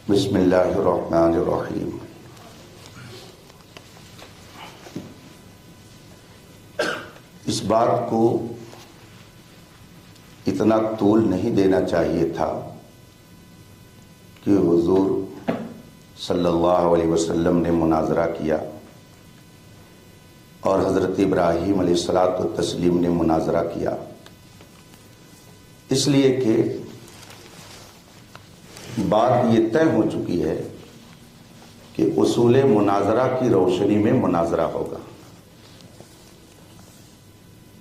بسم اللہ الرحمن الرحیم۔ اس بات کو اتنا طول نہیں دینا چاہیے تھا کہ حضور صلی اللہ علیہ وسلم نے مناظرہ کیا اور حضرت ابراہیم علیہ الصلاۃ والتسلیم نے مناظرہ کیا، اس لیے کہ بات یہ طے ہو چکی ہے کہ اصول مناظرہ کی روشنی میں مناظرہ ہوگا،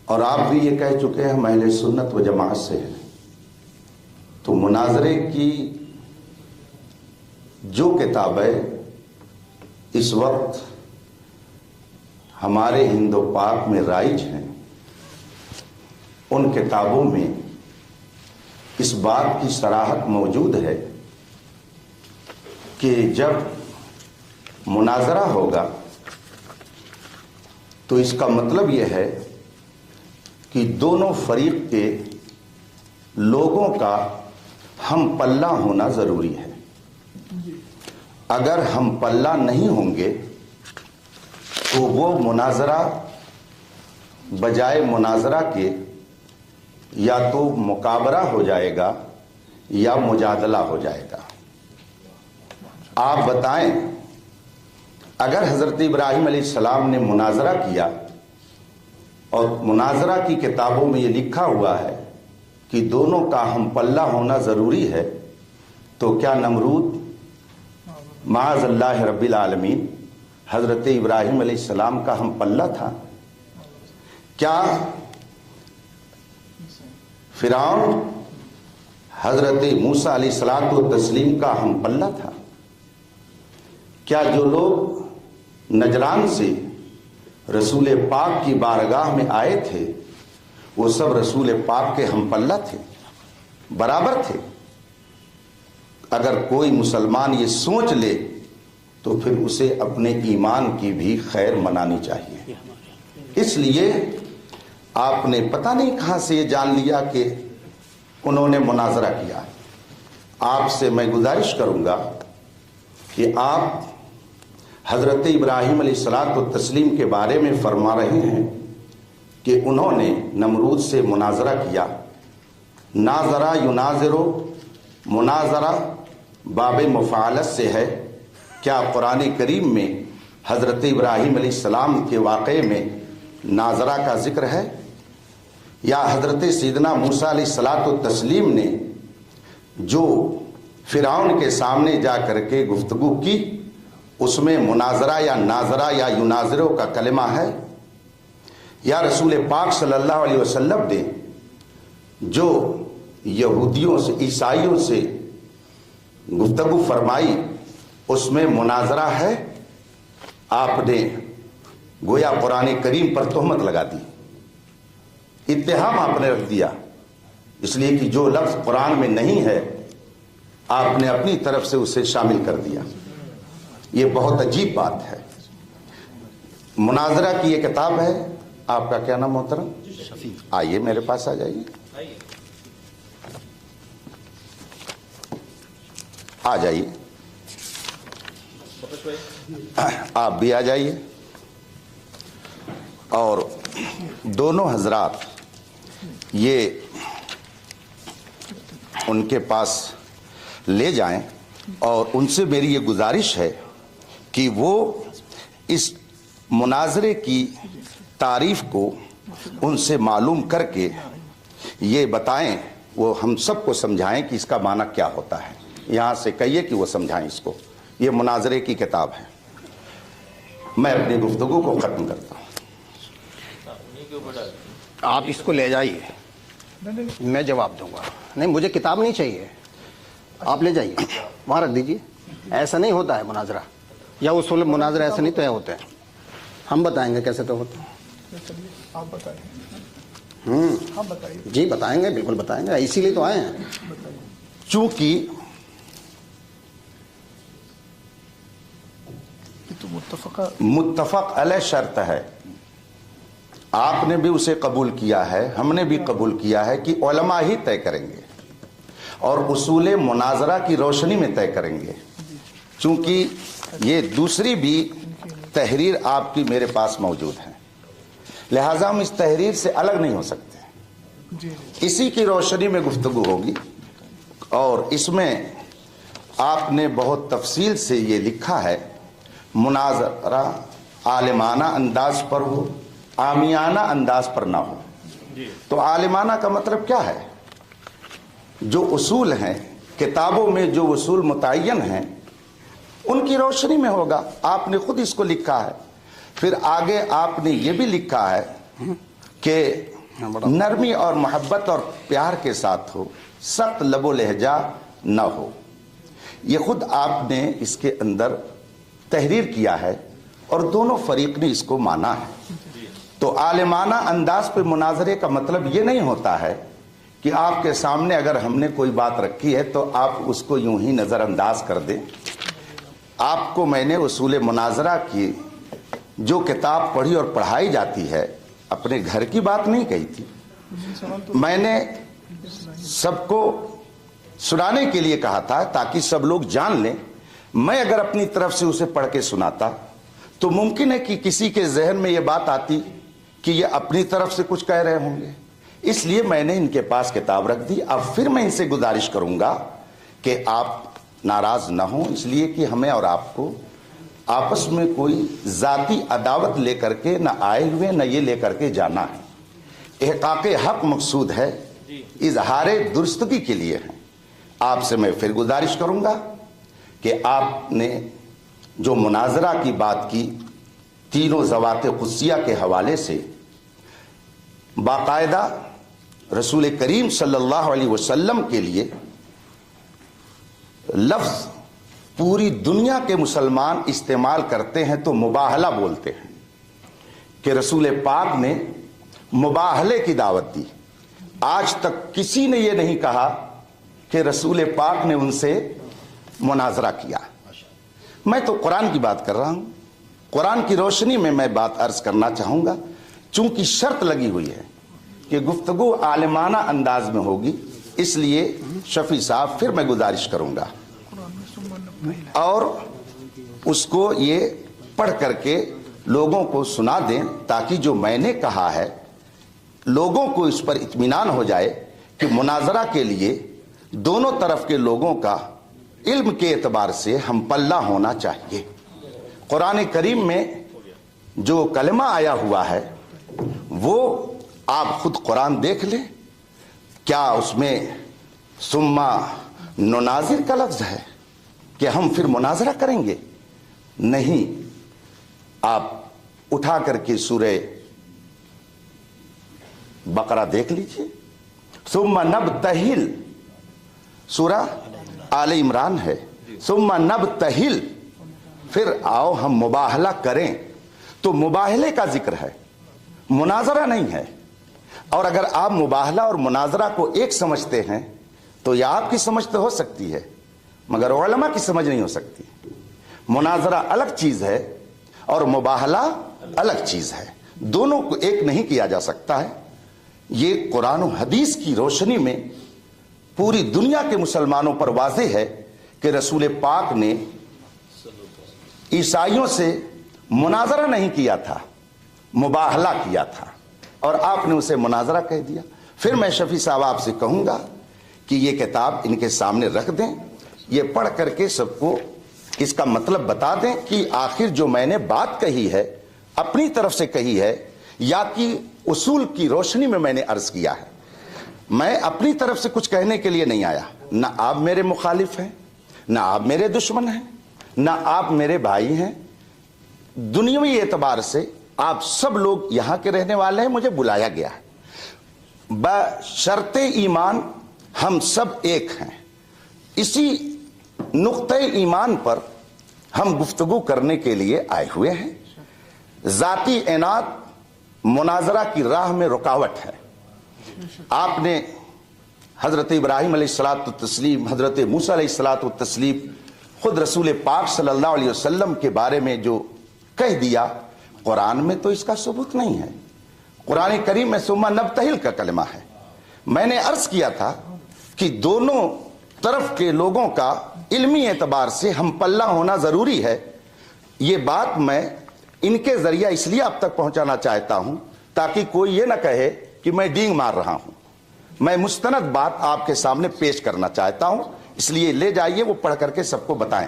اور آپ بھی یہ کہہ چکے ہیں ہم اہل سنت و جماعت سے ہیں، تو مناظرے کی جو کتابیں اس وقت ہمارے ہند و پاک میں رائج ہیں، ان کتابوں میں اس بات کی صراحت موجود ہے کہ جب مناظرہ ہوگا تو اس کا مطلب یہ ہے کہ دونوں فریق کے لوگوں کا ہم پلہ ہونا ضروری ہے۔ اگر ہم پلہ نہیں ہوں گے تو وہ مناظرہ بجائے مناظرہ کے یا تو مقابلہ ہو جائے گا یا مجادلہ ہو جائے گا۔ آپ بتائیں، اگر حضرت ابراہیم علیہ السلام نے مناظرہ کیا اور مناظرہ کی کتابوں میں یہ لکھا ہوا ہے کہ دونوں کا ہم پلہ ہونا ضروری ہے، تو کیا نمرود معاذ اللہ رب العالمین حضرت ابراہیم علیہ السلام کا ہم پلہ تھا؟ کیا فرعون حضرت موسیٰ علیہ الصلاۃ والتسلیم کا ہم پلہ تھا؟ کیا جو لوگ نجران سے رسول پاک کی بارگاہ میں آئے تھے وہ سب رسول پاک کے ہم پلہ تھے، برابر تھے؟ اگر کوئی مسلمان یہ سوچ لے تو پھر اسے اپنے ایمان کی بھی خیر منانی چاہیے۔ اس لیے آپ نے پتہ نہیں کہاں سے یہ جان لیا کہ انہوں نے مناظرہ کیا۔ آپ سے میں گزارش کروں گا کہ آپ حضرت ابراہیم علیہ الصلاۃ والتسلیم کے بارے میں فرما رہے ہیں کہ انہوں نے نمرود سے مناظرہ کیا۔ ناظرہ یناظرو، مناظرہ باب مفاعلت سے ہے۔ کیا قرآن کریم میں حضرت ابراہیم علیہ السلام کے واقعے میں ناظرہ کا ذکر ہے؟ یا حضرت سیدنا موسیٰ علیہ الصلاۃ والتسلیم نے جو فرعون کے سامنے جا کر کے گفتگو کی اس میں مناظرہ یا ناظرہ یا یناظرو کا کلمہ ہے؟ یا رسول پاک صلی اللہ علیہ وسلم نے جو یہودیوں سے عیسائیوں سے گفتگو فرمائی اس میں مناظرہ ہے؟ آپ نے گویا قرآن کریم پر تہمت لگا دی، اتہام آپ نے رکھ دیا، اس لیے کہ جو لفظ قرآن میں نہیں ہے آپ نے اپنی طرف سے اسے شامل کر دیا۔ یہ بہت عجیب بات ہے۔ مناظرہ کی یہ کتاب ہے، آپ کا کیا نام محترم؟ آئیے میرے پاس آ جائیے، آ جائیے، آپ بھی آ جائیے، اور دونوں حضرات یہ ان کے پاس لے جائیں، اور ان سے میری یہ گزارش ہے کہ وہ اس مناظرے کی تعریف کو ان سے معلوم کر کے یہ بتائیں، وہ ہم سب کو سمجھائیں کہ اس کا معنی کیا ہوتا ہے۔ یہاں سے کہیے کہ وہ سمجھائیں اس کو۔ یہ مناظرے کی کتاب ہے۔ میں اپنی گفتگو کو ختم کرتا ہوں۔ آپ اس کو لے جائیے، میں جواب دوں گا۔ نہیں، مجھے کتاب نہیں چاہیے، آپ لے جائیے، وہاں رکھ دیجیے۔ ایسا نہیں ہوتا ہے مناظرہ، یا اصول مناظرہ ایسے نہیں طے ہوتے ہیں۔ ہم بتائیں گے کیسے تو ہوتے ہیں۔ آپ بتائیں۔ ہم بتائیے۔ جی بتائیں گے، بالکل بتائیں گے، اسی لیے تو آئے ہیں۔ چونکہ تو متفق علیہ شرط ہے، آپ نے بھی اسے قبول کیا ہے، ہم نے بھی قبول کیا ہے کہ علماء ہی طے کریں گے اور اصول مناظرہ کی روشنی میں طے کریں گے۔ چونکہ یہ دوسری بھی تحریر آپ کی میرے پاس موجود ہے، لہٰذا ہم اس تحریر سے الگ نہیں ہو سکتے، جی اسی کی روشنی میں گفتگو ہوگی۔ اور اس میں آپ نے بہت تفصیل سے یہ لکھا ہے، مناظرہ عالمانہ انداز پر ہو، عامیانہ انداز پر نہ ہو۔ تو عالمانہ کا مطلب کیا ہے؟ جو اصول ہیں کتابوں میں، جو اصول متعین ہیں، ان کی روشنی میں ہوگا۔ آپ نے خود اس کو لکھا ہے۔ پھر آگے آپ نے یہ بھی لکھا ہے کہ نرمی اور محبت اور پیار کے ساتھ ہو، سخت لب و لہجہ نہ ہو۔ یہ خود آپ نے اس کے اندر تحریر کیا ہے اور دونوں فریق نے اس کو مانا ہے۔ تو عالمانہ انداز پہ مناظرے کا مطلب یہ نہیں ہوتا ہے کہ آپ کے سامنے اگر ہم نے کوئی بات رکھی ہے تو آپ اس کو یوں ہی نظر انداز کر دیں۔ آپ کو میں نے اصول مناظرہ کی جو کتاب پڑھی اور پڑھائی جاتی ہے، اپنے گھر کی بات نہیں کہی تھی، میں نے سب کو سنانے کے لیے کہا تھا تاکہ سب لوگ جان لیں۔ میں اگر اپنی طرف سے اسے پڑھ کے سناتا تو ممکن ہے کہ کسی کے ذہن میں یہ بات آتی کہ یہ اپنی طرف سے کچھ کہہ رہے ہوں گے، اس لیے میں نے ان کے پاس کتاب رکھ دی۔ اب پھر میں ان سے گزارش کروں گا کہ آپ ناراض نہ ہوں، اس لیے کہ ہمیں اور آپ کو آپس میں کوئی ذاتی عداوت لے کر کے نہ آئے ہوئے، نہ یہ لے کر کے جانا ہے۔ احقاق حق مقصود ہے، اظہار درستگی کے لیے ہے۔ آپ سے میں پھر گزارش کروں گا کہ آپ نے جو مناظرہ کی بات کی، تینوں ذوات قدسیہ کے حوالے سے باقاعدہ رسول کریم صلی اللہ علیہ وسلم کے لیے لفظ پوری دنیا کے مسلمان استعمال کرتے ہیں تو مباہلہ بولتے ہیں کہ رسول پاک نے مباہلے کی دعوت دی۔ آج تک کسی نے یہ نہیں کہا کہ رسول پاک نے ان سے مناظرہ کیا۔ میں تو قرآن کی بات کر رہا ہوں، قرآن کی روشنی میں میں بات عرض کرنا چاہوں گا۔ چونکہ شرط لگی ہوئی ہے کہ گفتگو عالمانہ انداز میں ہوگی، اس لیے شفیع صاحب پھر میں گزارش کروں گا اور اس کو یہ پڑھ کر کے لوگوں کو سنا دیں تاکہ جو میں نے کہا ہے لوگوں کو اس پر اطمینان ہو جائے کہ مناظرہ کے لیے دونوں طرف کے لوگوں کا علم کے اعتبار سے ہم پلہ ہونا چاہیے۔ قرآن کریم میں جو کلمہ آیا ہوا ہے وہ آپ خود قرآن دیکھ لیں، کیا اس میں ثم نناظر کا لفظ ہے کہ ہم پھر مناظرہ کریں گے؟ نہیں، آپ اٹھا کر کے سورہ بقرہ دیکھ لیجئے، ثم نبتہل، سورہ آل عمران ہے، ثم نبتہل، پھر آؤ ہم مباہلہ کریں۔ تو مباہلے کا ذکر ہے، مناظرہ نہیں ہے۔ اور اگر آپ مباہلہ اور مناظرہ کو ایک سمجھتے ہیں تو یہ آپ کی سمجھ تو ہو سکتی ہے مگر علماء کی سمجھ نہیں ہو سکتی۔ مناظرہ الگ چیز ہے اور مباہلہ الگ چیز ہے، دونوں کو ایک نہیں کیا جا سکتا ہے۔ یہ قرآن و حدیث کی روشنی میں پوری دنیا کے مسلمانوں پر واضح ہے کہ رسول پاک نے عیسائیوں سے مناظرہ نہیں کیا تھا، مباہلہ کیا تھا، اور آپ نے اسے مناظرہ کہہ دیا۔ پھر میں شفیع صاحب آپ سے کہوں گا کہ یہ کتاب ان کے سامنے رکھ دیں، یہ پڑھ کر کے سب کو اس کا مطلب بتا دیں کہ آخر جو میں نے بات کہی ہے اپنی طرف سے کہی ہے یا کہ اصول کی روشنی میں نے عرض کیا ہے۔ میں اپنی طرف سے کچھ کہنے کے لیے نہیں آیا، نہ آپ میرے مخالف ہیں، نہ آپ میرے دشمن ہیں، نہ آپ میرے بھائی ہیں۔ دنیاوی اعتبار سے آپ سب لوگ یہاں کے رہنے والے ہیں، مجھے بلایا گیا ہے۔ بشرط ایمان ہم سب ایک ہیں، اسی نقطۂ ایمان پر ہم گفتگو کرنے کے لیے آئے ہوئے ہیں۔ ذاتی عناد مناظرہ کی راہ میں رکاوٹ ہے۔ آپ نے حضرت ابراہیم علیہ الصلاۃ والتسلیم، حضرت موسیٰ علیہ الصلاۃ والتسلیم، خود رسول پاک صلی اللہ علیہ وسلم کے بارے میں جو کہہ دیا، قرآن میں تو اس کا ثبوت نہیں ہے۔ قرآن کریم میں ثم نبتہل کا کلمہ ہے۔ میں نے عرض کیا تھا کہ دونوں طرف کے لوگوں کا علمی اعتبار سے ہم پلہ ہونا ضروری ہے، یہ بات میں ان کے ذریعہ اس لیے اب تک پہنچانا چاہتا ہوں تاکہ کوئی یہ نہ کہے کہ میں ڈینگ مار رہا ہوں. میں مستند بات آپ کے سامنے پیش کرنا چاہتا ہوں، اس لیے لے جائیے، وہ پڑھ کر کے سب کو بتائیں.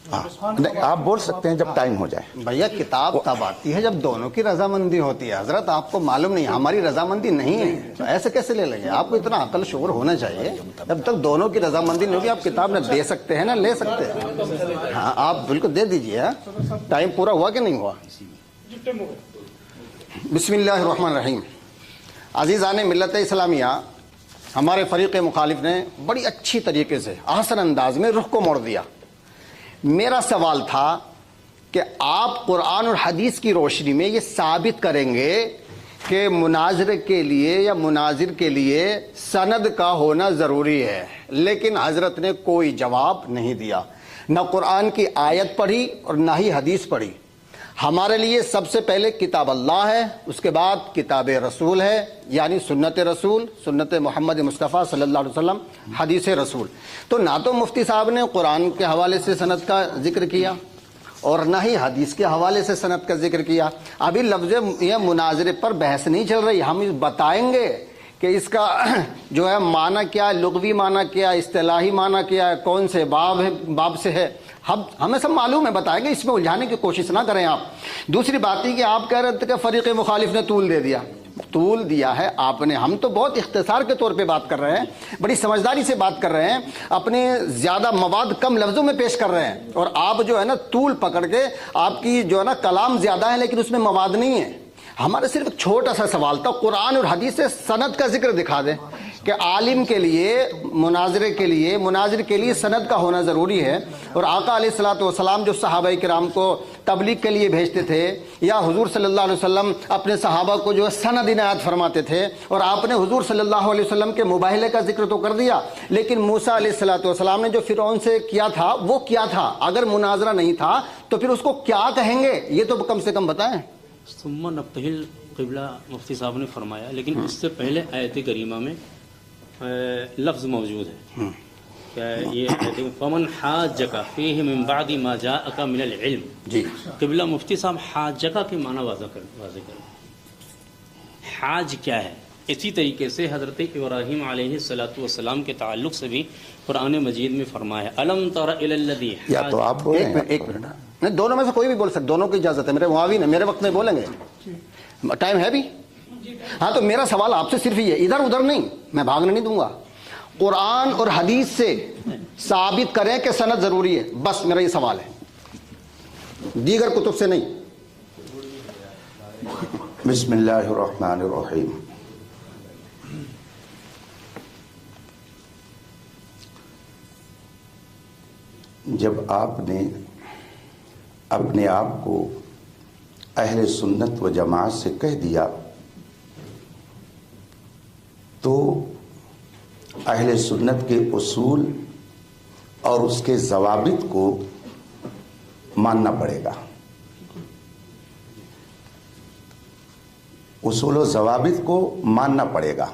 نہیں، آپ بول سکتے ہیں جب ٹائم ہو جائے. بھیا کتاب تب آتی ہے جب دونوں کی رضامندی ہوتی ہے. حضرت آپ کو معلوم نہیں ہماری رضامندی نہیں ہے تو ایسے کیسے لے لیں گے؟ آپ کو اتنا عقل شعور ہونا چاہیے. جب تک دونوں کی رضامندی نہیں ہوگی آپ کتاب نہ دے سکتے ہیں نہ لے سکتے ہیں. ہاں آپ بالکل دے دیجیے. ٹائم پورا ہوا کہ نہیں ہوا؟ بسم اللہ الرحمن الرحیم. عزیزان ملت اسلامیہ، ہمارے فریق مخالف نے بڑی اچھی طریقے سے احسن انداز میں رخ کو موڑ دیا. میرا سوال تھا کہ آپ قرآن اور حدیث کی روشنی میں یہ ثابت کریں گے کہ مناظرے کے لیے یا مناظر کے لیے سند کا ہونا ضروری ہے. لیکن حضرت نے کوئی جواب نہیں دیا، نہ قرآن کی آیت پڑھی اور نہ ہی حدیث پڑھی. ہمارے لیے سب سے پہلے کتاب اللہ ہے، اس کے بعد کتاب رسول ہے، یعنی سنت رسول، سنت محمد مصطفیٰ صلی اللہ علیہ وسلم، حدیث رسول. تو نہ تو مفتی صاحب نے قرآن کے حوالے سے سند کا ذکر کیا اور نہ ہی حدیث کے حوالے سے سند کا ذکر کیا. ابھی لفظ یہ مناظرے پر بحث نہیں چل رہی، ہم بتائیں گے کہ اس کا جو ہے معنی کیا ہے، لغوی معنی کیا ہے، اصطلاحی معنی کیا ہے، کون سے باب سے ہے. ہمیں سب معلوم ہے، بتائیں گے، اس میں الجھانے کی کوشش نہ کریں آپ. دوسری بات یہ کہ آپ کہہ رہے تھے کہ فریق مخالف نے طول دے دیا. طول دیا ہے آپ نے، ہم تو بہت اختصار کے طور پہ بات کر رہے ہیں، بڑی سمجھداری سے بات کر رہے ہیں، اپنے زیادہ مواد کم لفظوں میں پیش کر رہے ہیں. اور آپ جو ہے نا طول پکڑ کے، آپ کی جو ہے نا کلام زیادہ ہے لیکن اس میں مواد نہیں ہے. ہمارا صرف ایک چھوٹا سا سوال تھا، قرآن اور حدیث سے سند کا ذکر دکھا دیں کہ عالم کے لیے، مناظر کے لیے سند کا ہونا ضروری ہے. اور آقا علیہ الصلوۃ والسلام جو صحابہ کرام کو تبلیغ کے لیے بھیجتے تھے، یا حضور صلی اللہ علیہ وسلم اپنے صحابہ کو جو ہے سند عنایت فرماتے تھے، اور آپ نے حضور صلی اللہ علیہ وسلم کے مباہلے کا ذکر تو کر دیا، لیکن موسیٰ علیہ الصلوۃ والسلام نے جو فرعون سے کیا تھا وہ کیا تھا؟ اگر مناظرہ نہیں تھا تو پھر اس کو کیا کہیں گے؟ یہ تو کم سے کم بتائیں. ثم نبتہل قبلہ مفتی صاحب نے فرمایا، لیکن اس سے پہلے آیت کریمہ میں لفظ موجود ہے کہ یہ فمن حاجک فیہ من بعد ما جاءک من العلم. جی قبلہ مفتی صاحب حاجک کے معنی واضح کریں. حاج کیا ہے؟ اسی طریقے سے حضرت ابراہیم علیہ السلام کے تعلق سے بھی قرآن مجید میں فرمایا الم تر الی الذی. یا تو آپ ایک منٹ نہیں، دونوں میں سے کوئی بھی بول سکتے، دونوں کی اجازت ہے. میرے معاون ہے، میرے وقت میں بولیں گے، ٹائم ہے بھی. ہاں تو میرا سوال آپ سے صرف یہ ہے، ادھر ادھر نہیں، میں بھاگنے نہیں دوں گا. قرآن اور حدیث سے ثابت کریں کہ سند ضروری ہے، بس میرا یہ سوال ہے، دیگر کتب سے نہیں. بسم اللہ الرحمن الرحیم. جب آپ نے اپنے آپ کو اہل سنت و جماعت سے کہہ دیا تو اہل سنت کے اصول اور اس کے ضوابط کو ماننا پڑے گا. اصول و ضوابط کو ماننا پڑے گا.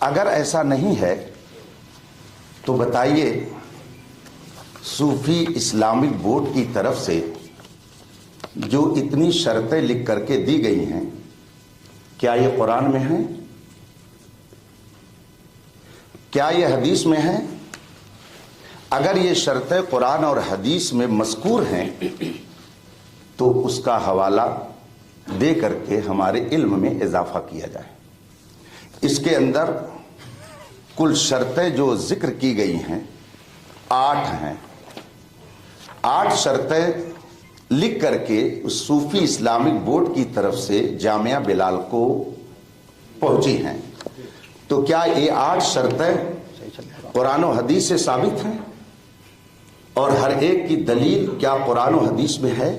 اگر ایسا نہیں ہے تو بتائیے، صوفی اسلامک بورڈ کی طرف سے جو اتنی شرطیں لکھ کر کے دی گئی ہیں، کیا یہ قرآن میں ہیں؟ کیا یہ حدیث میں ہیں؟ اگر یہ شرطیں قرآن اور حدیث میں مذکور ہیں تو اس کا حوالہ دے کر کے ہمارے علم میں اضافہ کیا جائے. اس کے اندر کل شرطیں جو ذکر کی گئی ہیں 8 ہیں. 8 شرطیں لکھ کر کے اس صوفی اسلامک بورڈ کی طرف سے جامعہ بلال کو پہنچی ہیں. تو کیا یہ 8 شرطیں قرآن و حدیث سے ثابت ہیں؟ اور ہر ایک کی دلیل کیا قرآن و حدیث میں ہے؟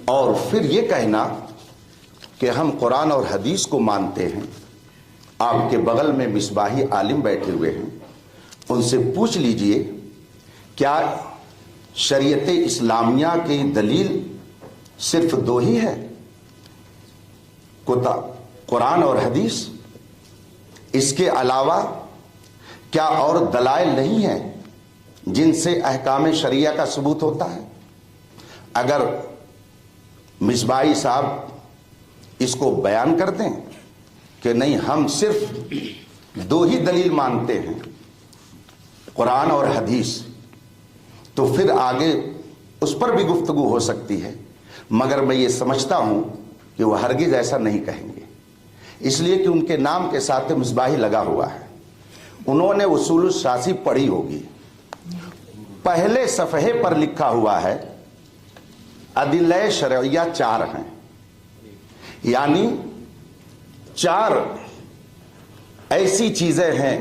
اور پھر یہ کہنا کہ ہم قرآن اور حدیث کو مانتے ہیں. آپ کے بغل میں مصباحی عالم بیٹھے ہوئے ہیں، ان سے پوچھ لیجئے کیا شریعت اسلامیہ کی دلیل صرف 2 ہی ہے، قرآن اور حدیث؟ اس کے علاوہ کیا اور دلائل نہیں ہیں جن سے احکام شریعہ کا ثبوت ہوتا ہے؟ اگر مصباحی صاحب اس کو بیان کر دیں کہ نہیں ہم صرف 2 ہی دلیل مانتے ہیں، قرآن اور حدیث، تو پھر آگے اس پر بھی گفتگو ہو سکتی ہے، مگر میں یہ سمجھتا ہوں کہ وہ ہرگز ایسا نہیں کہیں گے، اس لیے کہ ان کے نام کے ساتھ مصباحی لگا ہوا ہے۔ انہوں نے اصول الشاسی پڑھی ہوگی، پہلے صفحے پر لکھا ہوا ہے ادلہ شرعیہ 4 ہیں، یعنی 4 ایسی چیزیں ہیں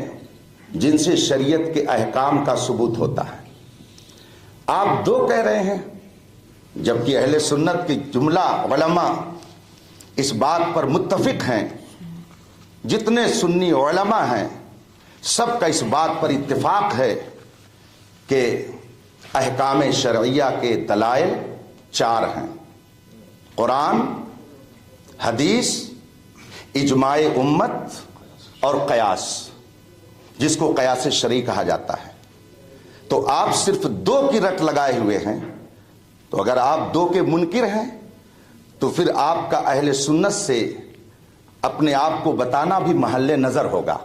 جن سے شریعت کے احکام کا ثبوت ہوتا ہے۔ آپ 2 کہہ رہے ہیں، جبکہ اہل سنت کی جملہ علماء اس بات پر متفق ہیں، جتنے سنی علماء ہیں سب کا اس بات پر اتفاق ہے کہ احکام شرعیہ کے دلائل 4 ہیں: قرآن، حدیث، اجماع امت اور قیاس، جس کو قیاس شرعی کہا جاتا ہے۔ تو آپ صرف 2 کی رٹ لگائے ہوئے ہیں، تو اگر آپ 2 کے منکر ہیں تو پھر آپ کا اہل سنت سے اپنے آپ کو بتانا بھی محل نظر ہوگا۔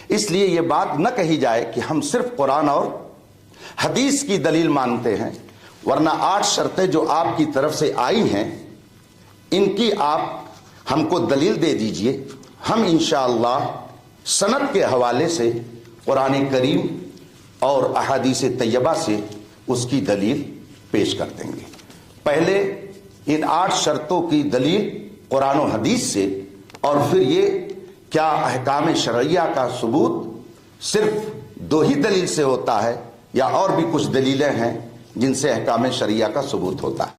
اس لیے یہ بات نہ کہی جائے کہ ہم صرف قرآن اور حدیث کی دلیل مانتے ہیں، ورنہ 8 شرطیں جو آپ کی طرف سے آئی ہیں ان کی آپ ہم کو دلیل دے دیجئے، ہم انشاءاللہ سند کے حوالے سے قرآن کریم اور احادیث طیبہ سے اس کی دلیل پیش کر دیں گے۔ پہلے ان 8 شرطوں کی دلیل قرآن و حدیث سے، اور پھر یہ کیا احکام شرعیہ کا ثبوت صرف 2 ہی دلیل سے ہوتا ہے یا اور بھی کچھ دلیلیں ہیں جن سے احکام شرعیہ کا ثبوت ہوتا ہے۔